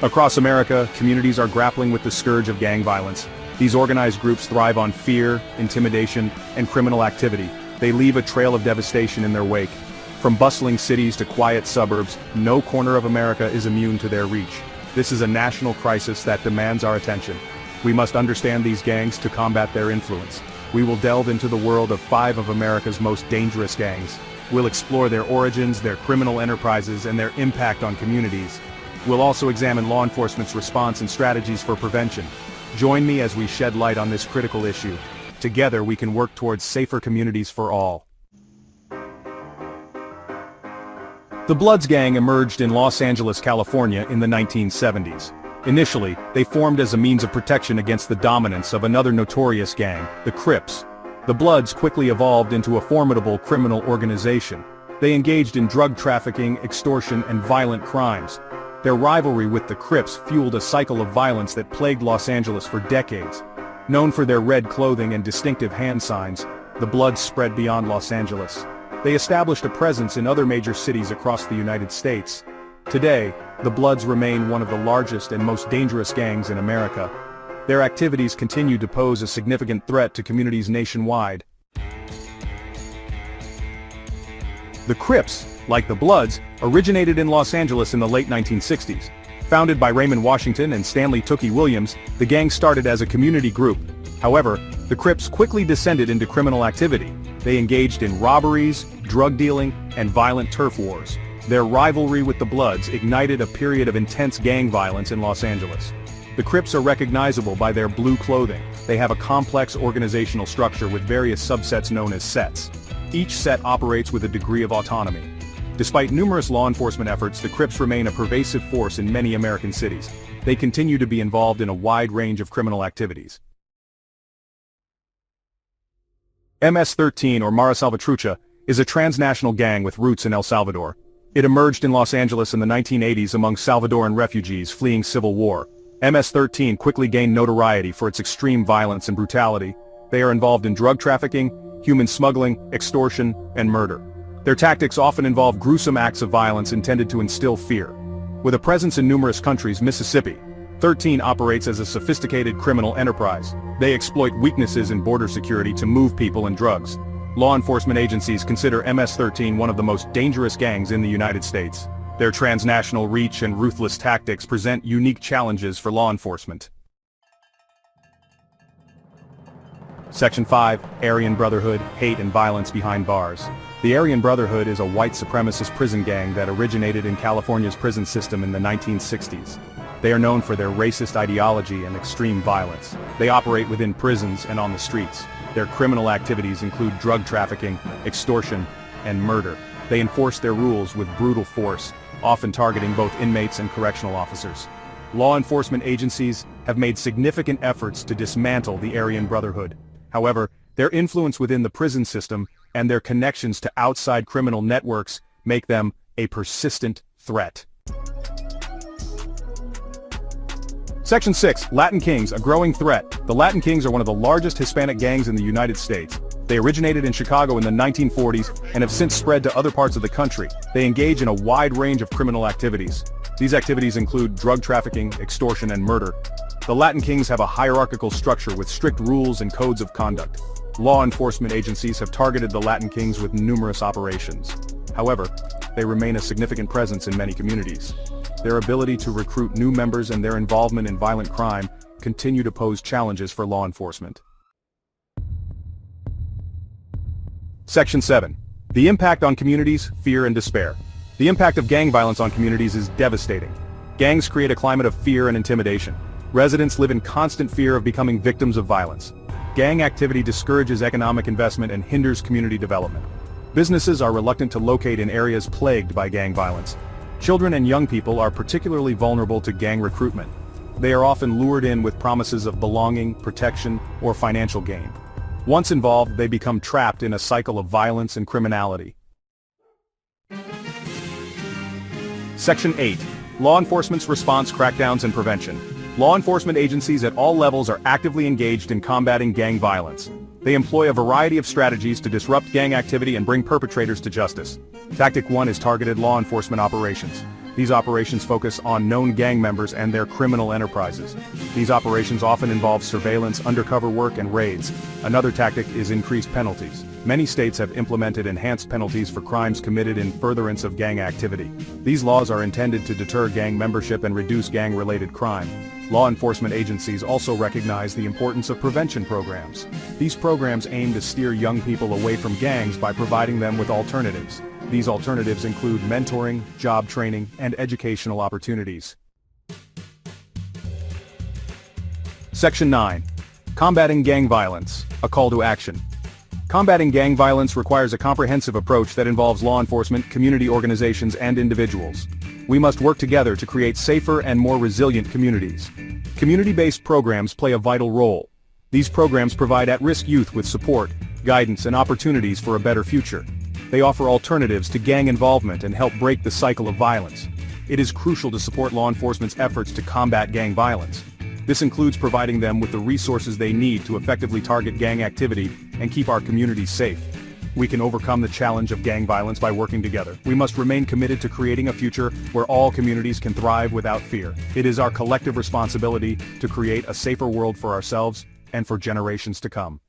Across America, communities are grappling with the scourge of gang violence. These organized groups thrive on fear, intimidation, and criminal activity. They leave a trail of devastation in their wake. From bustling cities to quiet suburbs, no corner of America is immune to their reach. This is a national crisis that demands our attention. We must understand these gangs to combat their influence. We will delve into the world of 5 of America's most dangerous gangs. We'll explore their origins, their criminal enterprises, and their impact on communities. We'll also examine law enforcement's response and strategies for prevention. Join me as we shed light on this critical issue. Together we can work towards safer communities for all. The Bloods gang emerged in Los Angeles, California in the 1970s. Initially, they formed as a means of protection against the dominance of another notorious gang, the Crips. The Bloods quickly evolved into a formidable criminal organization. They engaged in drug trafficking, extortion, and violent crimes. Their rivalry with the Crips fueled a cycle of violence that plagued Los Angeles for decades. Known for their red clothing and distinctive hand signs, the Bloods spread beyond Los Angeles. They established a presence in other major cities across the United States. Today, the Bloods remain one of the largest and most dangerous gangs in America. Their activities continue to pose a significant threat to communities nationwide. The Crips, like the Bloods, originated in Los Angeles in the late 1960s. Founded by Raymond Washington and Stanley Tookie Williams, the gang started as a community group. However, the Crips quickly descended into criminal activity. They engaged in robberies, drug dealing, and violent turf wars. Their rivalry with the Bloods ignited a period of intense gang violence in Los Angeles. The Crips are recognizable by their blue clothing. They have a complex organizational structure with various subsets known as sets. Each set operates with a degree of autonomy. Despite numerous law enforcement efforts, the Crips remain a pervasive force in many American cities. They continue to be involved in a wide range of criminal activities. MS-13, or Mara Salvatrucha, is a transnational gang with roots in El Salvador. It emerged in Los Angeles in the 1980s among Salvadoran refugees fleeing civil war. MS-13 quickly gained notoriety for its extreme violence and brutality. They are involved in drug trafficking, human smuggling, extortion, and murder. Their tactics often involve gruesome acts of violence intended to instill fear. With a presence in numerous countries, Mississippi, 13 operates as a sophisticated criminal enterprise. They exploit weaknesses in border security to move people and drugs. Law enforcement agencies consider MS-13 one of the most dangerous gangs in the United States. Their transnational reach and ruthless tactics present unique challenges for law enforcement. Section 5, Aryan Brotherhood, Hate and Violence Behind Bars. The Aryan Brotherhood is a white supremacist prison gang that originated in California's prison system in the 1960s. They are known for their racist ideology and extreme violence. They operate within prisons and on the streets. Their criminal activities include drug trafficking, extortion, and murder. They enforce their rules with brutal force, often targeting both inmates and correctional officers. Law enforcement agencies have made significant efforts to dismantle the Aryan Brotherhood. However, their influence within the prison system and their connections to outside criminal networks make them a persistent threat. Section 6, Latin Kings, a growing threat. The Latin Kings are one of the largest Hispanic gangs in the United States. They originated in Chicago in the 1940s and have since spread to other parts of the country. They engage in a wide range of criminal activities. These activities include drug trafficking, extortion, and murder. The Latin Kings have a hierarchical structure with strict rules and codes of conduct. Law enforcement agencies have targeted the Latin Kings with numerous operations. However, they remain a significant presence in many communities. Their ability to recruit new members and their involvement in violent crime continue to pose challenges for law enforcement. Section 7. The impact on communities, fear and despair. The impact of gang violence on communities is devastating. Gangs create a climate of fear and intimidation. Residents live in constant fear of becoming victims of violence. Gang activity discourages economic investment and hinders community development. Businesses are reluctant to locate in areas plagued by gang violence. Children and young people are particularly vulnerable to gang recruitment. They are often lured in with promises of belonging, protection, or financial gain. Once involved, they become trapped in a cycle of violence and criminality. Section 8. Law enforcement's response, crackdowns and prevention. Law enforcement agencies at all levels are actively engaged in combating gang violence. They employ a variety of strategies to disrupt gang activity and bring perpetrators to justice. Tactic 1 is targeted law enforcement operations. These operations focus on known gang members and their criminal enterprises. These operations often involve surveillance, undercover work, and raids. Another tactic is increased penalties. Many states have implemented enhanced penalties for crimes committed in furtherance of gang activity. These laws are intended to deter gang membership and reduce gang-related crime. Law enforcement agencies also recognize the importance of prevention programs. These programs aim to steer young people away from gangs by providing them with alternatives. These alternatives include mentoring, job training, and educational opportunities. Section 9. Combating gang violence, a call to action. Combating gang violence requires a comprehensive approach that involves law enforcement, community organizations, and individuals. We must work together to create safer and more resilient communities. Community-based programs play a vital role. These programs provide at-risk youth with support, guidance, and opportunities for a better future. They offer alternatives to gang involvement and help break the cycle of violence. It is crucial to support law enforcement's efforts to combat gang violence. This includes providing them with the resources they need to effectively target gang activity and keep our communities safe. We can overcome the challenge of gang violence by working together. We must remain committed to creating a future where all communities can thrive without fear. It is our collective responsibility to create a safer world for ourselves and for generations to come.